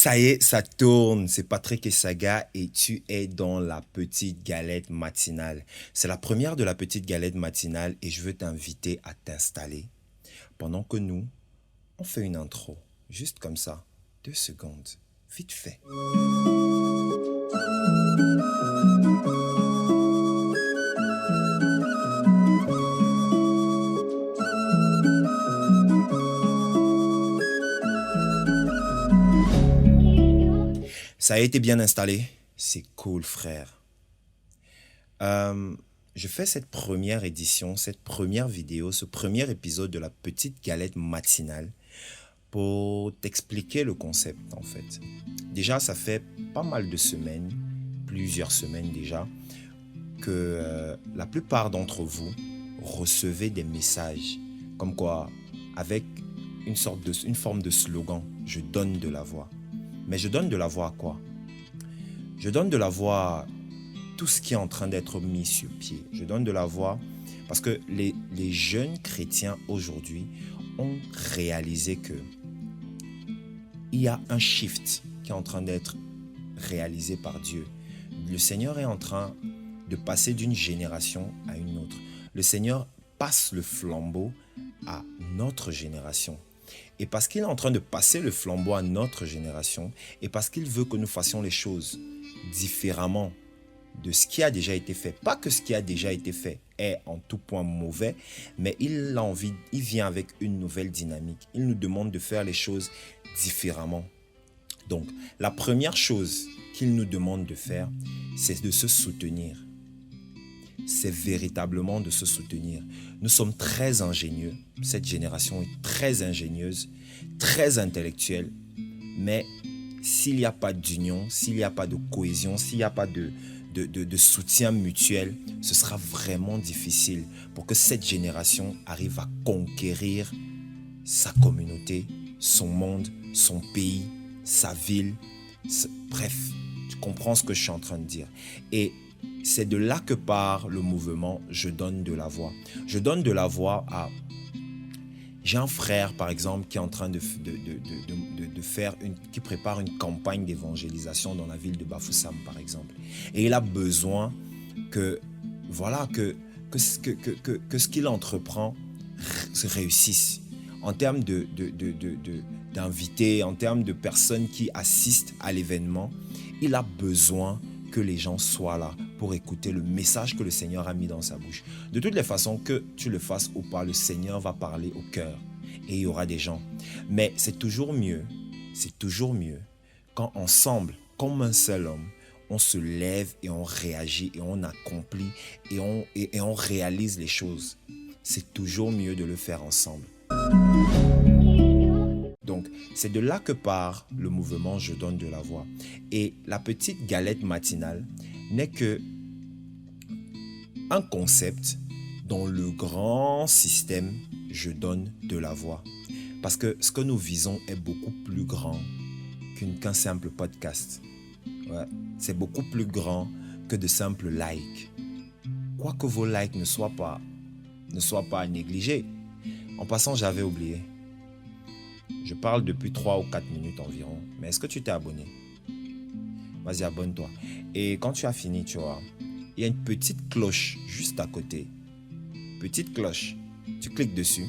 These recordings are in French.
Ça y est, ça tourne. C'est Patrick et Saga et tu es dans la petite galette matinale. C'est la première de la petite galette matinale et je veux t'inviter à t'installer pendant que nous, on fait une intro. Juste comme ça. 2 secondes. Vite fait. Ça a été bien installé. C'est cool, frère. Euh, je fais cette première édition, cette première vidéo, ce premier épisode de la petite galette matinale pour t'expliquer le concept en fait. Déjà, ça fait pas mal de semaines, plusieurs semaines déjà, que la plupart d'entre vous recevez des messages comme quoi, avec une forme de slogan, je donne de la voix. Mais je donne de la voix à quoi? Je donne de la voix à tout ce qui est en train d'être mis sur pied. Je donne de la voix parce que les jeunes chrétiens aujourd'hui ont réalisé que il y a un shift qui est en train d'être réalisé par Dieu. Le Seigneur est en train de passer d'une génération à une autre. Le Seigneur passe le flambeau à notre génération. Et parce qu'il est en train de passer le flambeau à notre génération, et parce qu'il veut que nous fassions les choses différemment de ce qui a déjà été fait. Pas que ce qui a déjà été fait est en tout point mauvais, mais il vient avec une nouvelle dynamique. Il nous demande de faire les choses différemment. Donc, la première chose qu'il nous demande de faire, c'est de se soutenir. C'est véritablement de se soutenir. Nous sommes très ingénieux. Cette génération est très ingénieuse, très intellectuelle. Mais s'il n'y a pas d'union, s'il n'y a pas de cohésion, s'il n'y a pas de soutien mutuel, ce sera vraiment difficile pour que cette génération arrive à conquérir sa communauté, son monde, son pays, sa ville. Bref, tu comprends ce que je suis en train de dire. Et c'est de là que part le mouvement « Je donne de la voix ». Je donne de la voix à... J'ai un frère, par exemple, qui est en train de faire qui prépare une campagne d'évangélisation dans la ville de Bafoussam, par exemple. Et il a besoin que ce qu'il entreprend se réussisse. En termes d'invités, en termes de personnes qui assistent à l'événement, il a besoin que les gens soient là pour écouter le message que le Seigneur a mis dans sa bouche. De toutes les façons, que tu le fasses ou pas, le Seigneur va parler au cœur et il y aura des gens. Mais c'est toujours mieux quand ensemble, comme un seul homme, on se lève et on réagit et on accomplit et on réalise les choses. C'est toujours mieux de le faire ensemble. Donc, c'est de là que part le mouvement « Je donne de la voix ». Et la petite galette matinale n'est que un concept dans le grand système « Je donne de la voix ». Parce que ce que nous visons est beaucoup plus grand qu'un simple podcast. Ouais, c'est beaucoup plus grand que de simples likes. Quoique vos likes ne soient pas à négliger. En passant, j'avais oublié. Je parle depuis 3 ou 4 minutes environ. Mais est-ce que tu t'es abonné? Vas-y, abonne-toi. Et quand tu as fini, tu vois, il y a une petite cloche juste à côté. Petite cloche. Tu cliques dessus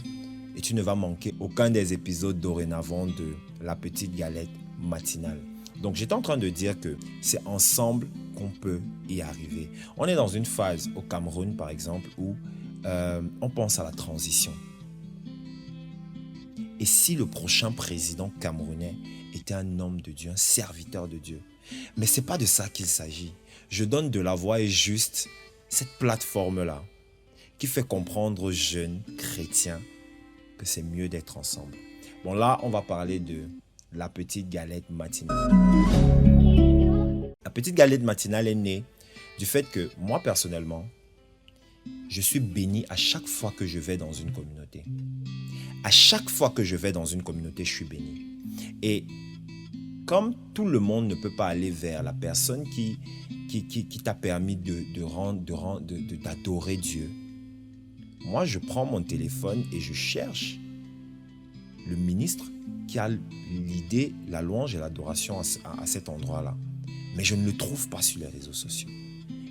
et tu ne vas manquer aucun des épisodes dorénavant de la petite galette matinale. Donc, j'étais en train de dire que c'est ensemble qu'on peut y arriver. On est dans une phase au Cameroun, par exemple, où on pense à la transition. Et si le prochain président camerounais était un homme de Dieu, un serviteur de Dieu? Mais ce n'est pas de ça qu'il s'agit. Je donne de la voix et juste cette plateforme-là qui fait comprendre aux jeunes chrétiens que c'est mieux d'être ensemble. Bon, là, on va parler de la petite galette matinale. La petite galette matinale est née du fait que moi, personnellement, je suis béni à chaque fois que je vais dans une communauté. À chaque fois que je vais dans une communauté, je suis béni. Et comme tout le monde ne peut pas aller vers la personne qui t'a permis d'adorer Dieu, moi, je prends mon téléphone et je cherche le ministre qui a l'idée, la louange et l'adoration à cet endroit-là. Mais je ne le trouve pas sur les réseaux sociaux.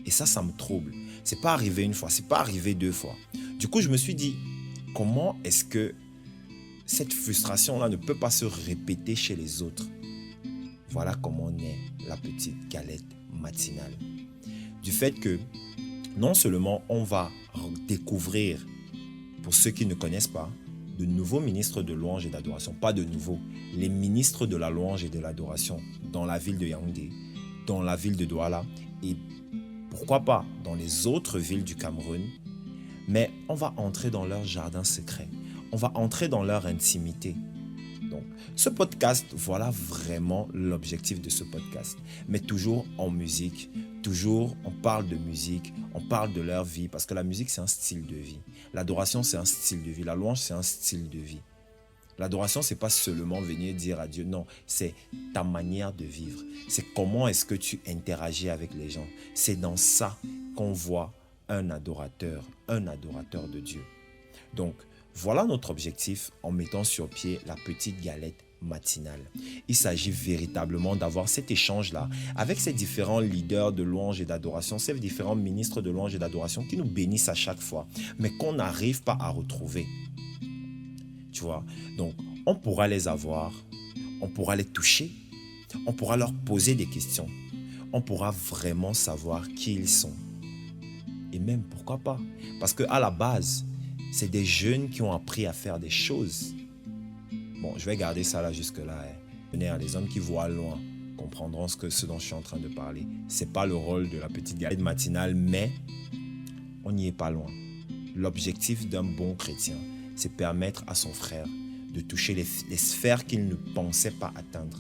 Et ça me trouble. C'est pas arrivé une fois, c'est pas arrivé deux fois. Du coup, je me suis dit, comment est-ce que cette frustration-là ne peut pas se répéter chez les autres? Voilà comment naît la petite galette matinale. Du fait que non seulement on va découvrir, pour ceux qui ne connaissent pas, de nouveaux ministres de louange et d'adoration, pas de nouveaux, les ministres de la louange et de l'adoration dans la ville de Yaoundé, dans la ville de Douala et pourquoi pas dans les autres villes du Cameroun, mais on va entrer dans leur jardin secret, on va entrer dans leur intimité. Donc, ce podcast, voilà vraiment l'objectif de ce podcast. Mais toujours en musique, toujours on parle de musique, on parle de leur vie, parce que la musique c'est un style de vie. L'adoration c'est un style de vie, la louange c'est un style de vie. L'adoration c'est pas seulement venir dire à Dieu, non, c'est ta manière de vivre. C'est comment est-ce que tu interagis avec les gens. C'est dans ça qu'on voit un adorateur de Dieu. Donc, voilà notre objectif en mettant sur pied la petite galette matinale. Il s'agit véritablement d'avoir cet échange-là avec ces différents leaders de louange et d'adoration, ces différents ministres de louange et d'adoration qui nous bénissent à chaque fois, mais qu'on n'arrive pas à retrouver. Tu vois? Donc, on pourra les avoir, on pourra les toucher, on pourra leur poser des questions, on pourra vraiment savoir qui ils sont. Et même, pourquoi pas? Parce qu'à la base, c'est des jeunes qui ont appris à faire des choses. Bon, je vais garder ça là jusque-là. Les hommes qui voient loin comprendront ce dont je suis en train de parler. Ce n'est pas le rôle de la petite galette matinale, mais on n'y est pas loin. L'objectif d'un bon chrétien, c'est permettre à son frère de toucher les sphères qu'il ne pensait pas atteindre.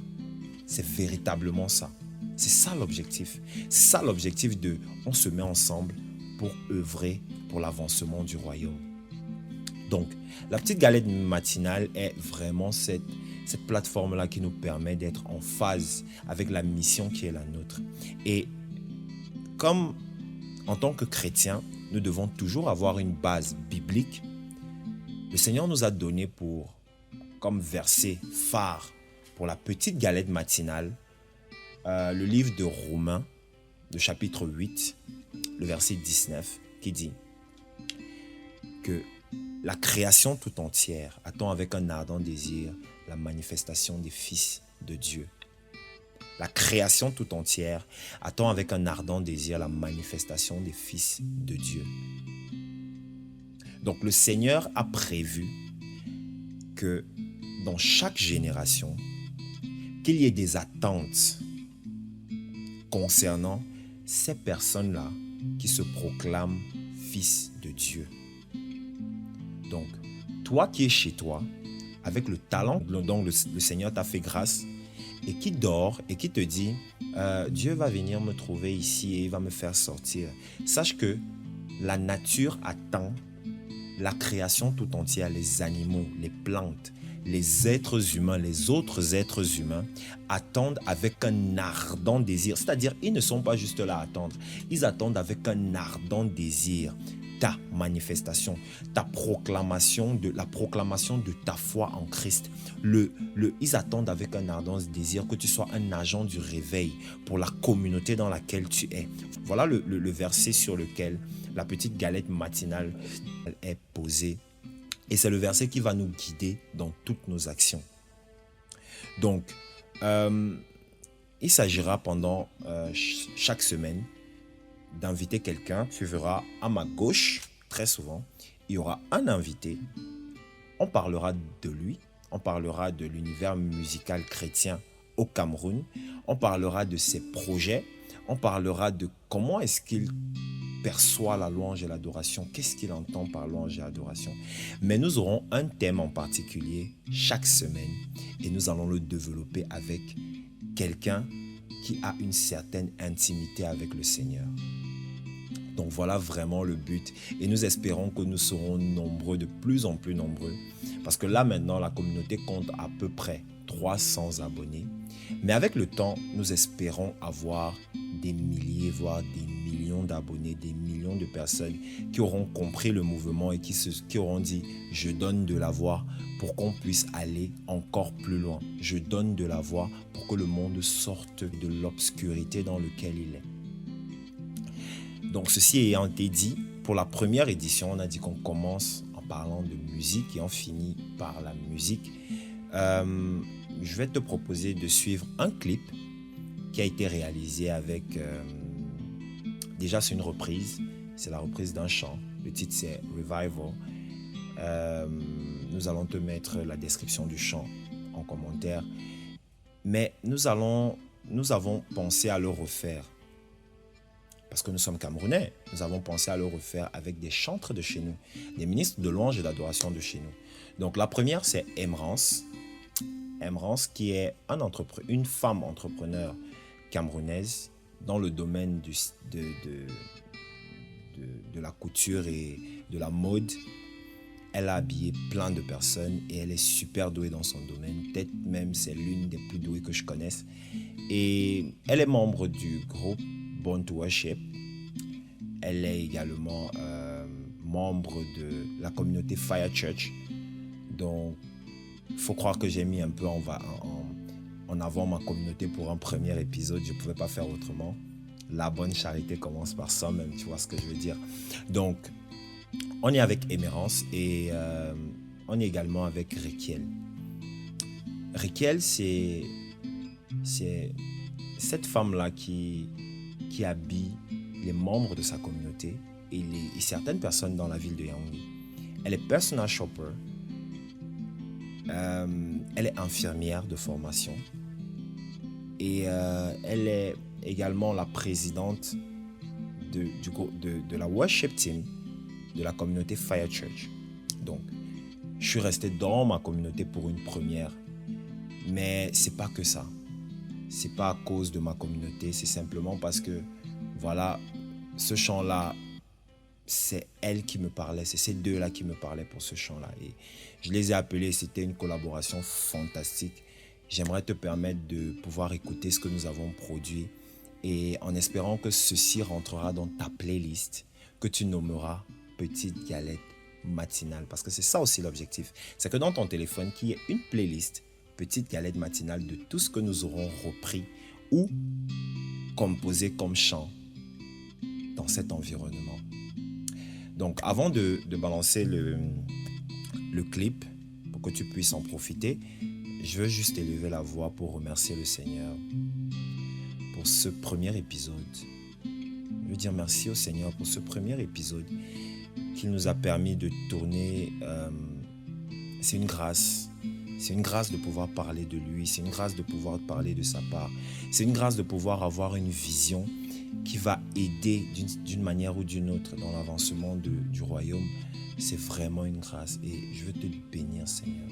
C'est véritablement ça. C'est ça l'objectif. C'est ça l'objectif de « on se met ensemble pour œuvrer pour l'avancement du royaume ». Donc, la petite galette matinale est vraiment cette plateforme-là qui nous permet d'être en phase avec la mission qui est la nôtre. Et comme en tant que chrétiens, nous devons toujours avoir une base biblique, le Seigneur nous a donné comme verset phare pour la petite galette matinale, le livre de Romains, le chapitre 8, le verset 19, qui dit que la création tout entière attend avec un ardent désir la manifestation des fils de Dieu. La création tout entière attend avec un ardent désir la manifestation des fils de Dieu. Donc le Seigneur a prévu que dans chaque génération, qu'il y ait des attentes concernant ces personnes-là qui se proclament fils de Dieu. Donc, toi qui es chez toi, avec le talent dont le Seigneur t'a fait grâce, et qui dort et qui te dit Dieu va venir me trouver ici et il va me faire sortir. Sache que la nature attend la création tout entière, les animaux, les plantes, les êtres humains, les autres êtres humains attendent avec un ardent désir. C'est-à-dire, ils ne sont pas juste là à attendre. Ils attendent avec un ardent désir ta manifestation, la proclamation de ta foi en Christ. Ils attendent avec un ardent désir que tu sois un agent du réveil pour la communauté dans laquelle tu es. Voilà le verset sur lequel la petite galette matinale est posée. Et c'est le verset qui va nous guider dans toutes nos actions. Donc, il s'agira pendant chaque semaine d'inviter quelqu'un. Tu verras à ma gauche, très souvent, il y aura un invité. On parlera de lui, on parlera de l'univers musical chrétien au Cameroun, on parlera de ses projets, on parlera de comment est-ce qu'il perçoit la louange et l'adoration, qu'est-ce qu'il entend par louange et adoration. Mais nous aurons un thème en particulier chaque semaine et nous allons le développer avec quelqu'un qui a une certaine intimité avec le Seigneur. Donc voilà vraiment le but et nous espérons que nous serons nombreux, de plus en plus nombreux, parce que là maintenant la communauté compte à peu près 300 abonnés, mais avec le temps nous espérons avoir des milliers voire des millions millions d'abonnés, des millions de personnes qui auront compris le mouvement et qui auront dit « Je donne de la voix pour qu'on puisse aller encore plus loin. Je donne de la voix pour que le monde sorte de l'obscurité dans laquelle il est. » Donc ceci ayant été dit, pour la première édition, on a dit qu'on commence en parlant de musique et on finit par la musique. Je vais te proposer de suivre un clip qui a été réalisé avec... déjà, c'est une reprise. C'est la reprise d'un chant. Le titre, c'est Revival. Nous allons te mettre la description du chant en commentaire. Mais nous avons pensé à le refaire. Parce que nous sommes Camerounais. Nous avons pensé à le refaire avec des chantres de chez nous. Des ministres de louange et d'adoration de chez nous. Donc, la première, c'est Emrance. Emrance, qui est une femme entrepreneur camerounaise dans le domaine de la couture et de la mode. Elle a habillé plein de personnes et elle est super douée dans son domaine. Peut-être même c'est l'une des plus douées que je connaisse. Et elle est membre du groupe Born to Worship. Elle est également membre de la communauté Fire Church. Donc, il faut croire que j'ai mis un peu en avant ma communauté pour un premier épisode. Je ne pouvais pas faire autrement. La bonne charité commence par ça même, tu vois ce que je veux dire. Donc, on est avec Emrance et on est également avec Rekiel. Rekiel, c'est cette femme-là qui habille les membres de sa communauté et certaines personnes dans la ville de Yaoundé. Elle est personal shopper. Elle est infirmière de formation et elle est également la présidente de la worship team de la communauté Fire Church. Donc, je suis resté dans ma communauté pour une première, mais c'est pas que ça. C'est pas à cause de ma communauté, c'est simplement parce que, voilà, ce chant-là, c'est elle qui me parlait, c'est ces deux-là qui me parlaient pour ce chant-là. Et je les ai appelés, c'était une collaboration fantastique. J'aimerais te permettre de pouvoir écouter ce que nous avons produit et en espérant que ceci rentrera dans ta playlist que tu nommeras Petite Galette Matinale. Parce que c'est ça aussi l'objectif. C'est que dans ton téléphone, qu'il y ait une playlist Petite Galette Matinale de tout ce que nous aurons repris ou composé comme chant dans cet environnement. Donc, avant de balancer le clip pour que tu puisses en profiter, je veux juste élever la voix pour remercier le Seigneur pour ce premier épisode. Je veux dire merci au Seigneur pour ce premier épisode qu'il nous a permis de tourner. C'est une grâce. C'est une grâce de pouvoir parler de lui. C'est une grâce de pouvoir parler de sa part. C'est une grâce de pouvoir avoir une vision qui va aider d'une manière ou d'une autre dans l'avancement du royaume. C'est vraiment une grâce et je veux te bénir, Seigneur.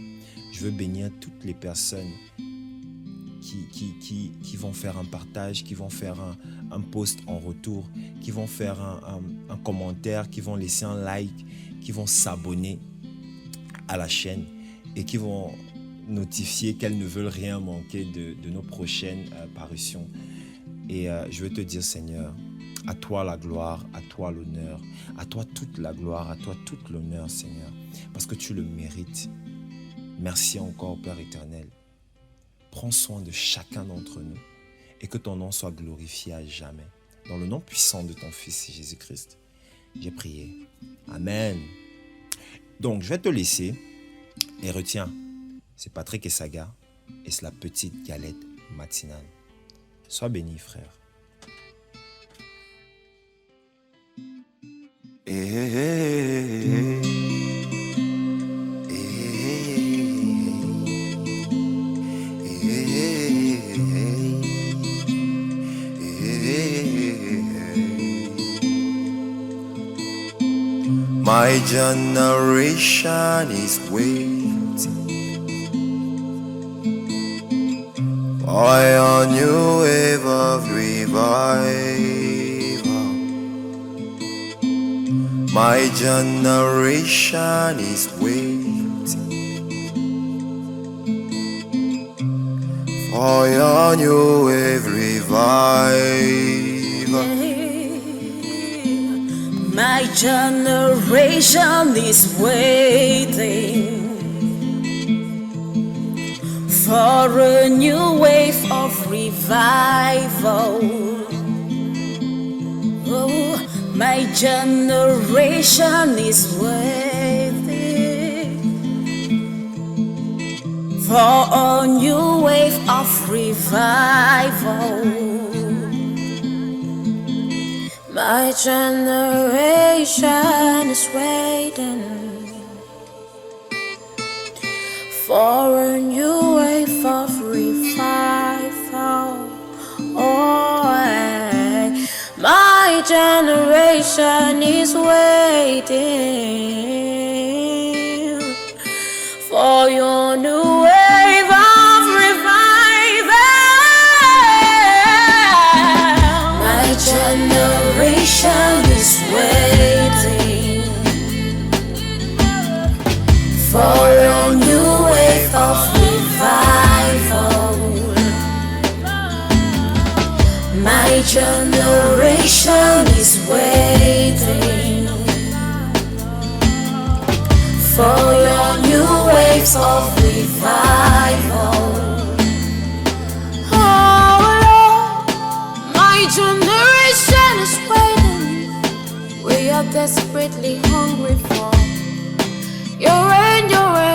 Je veux bénir toutes les personnes qui vont faire un partage, qui vont faire un post en retour, qui vont faire un commentaire, qui vont laisser un like, qui vont s'abonner à la chaîne et qui vont notifier qu'elles ne veulent rien manquer de nos prochaines parutions. Et je veux te dire, Seigneur, à toi la gloire, à toi l'honneur, à toi toute la gloire, à toi tout l'honneur, Seigneur, parce que tu le mérites. Merci encore, Père éternel. Prends soin de chacun d'entre nous et que ton nom soit glorifié à jamais. Dans le nom puissant de ton Fils Jésus-Christ, j'ai prié. Amen. Donc, je vais te laisser et retiens, c'est Patrick et Saga et c'est la petite galette matinale. Sois béni, frère. My generation is waiting for a new wave of revival. My generation is waiting for your new wave revival. My generation is waiting for a new wave of revival. Oh, my generation is waiting for a new wave of revival. My generation is waiting for a new wave of revival. Oh, my generation is waiting for your new wave of revival. My generation is waiting for a new wave of revival. My generation is waiting for your new waves of revival. Oh Lord, my generation is waiting. We are desperately hungry for your rain, your rain.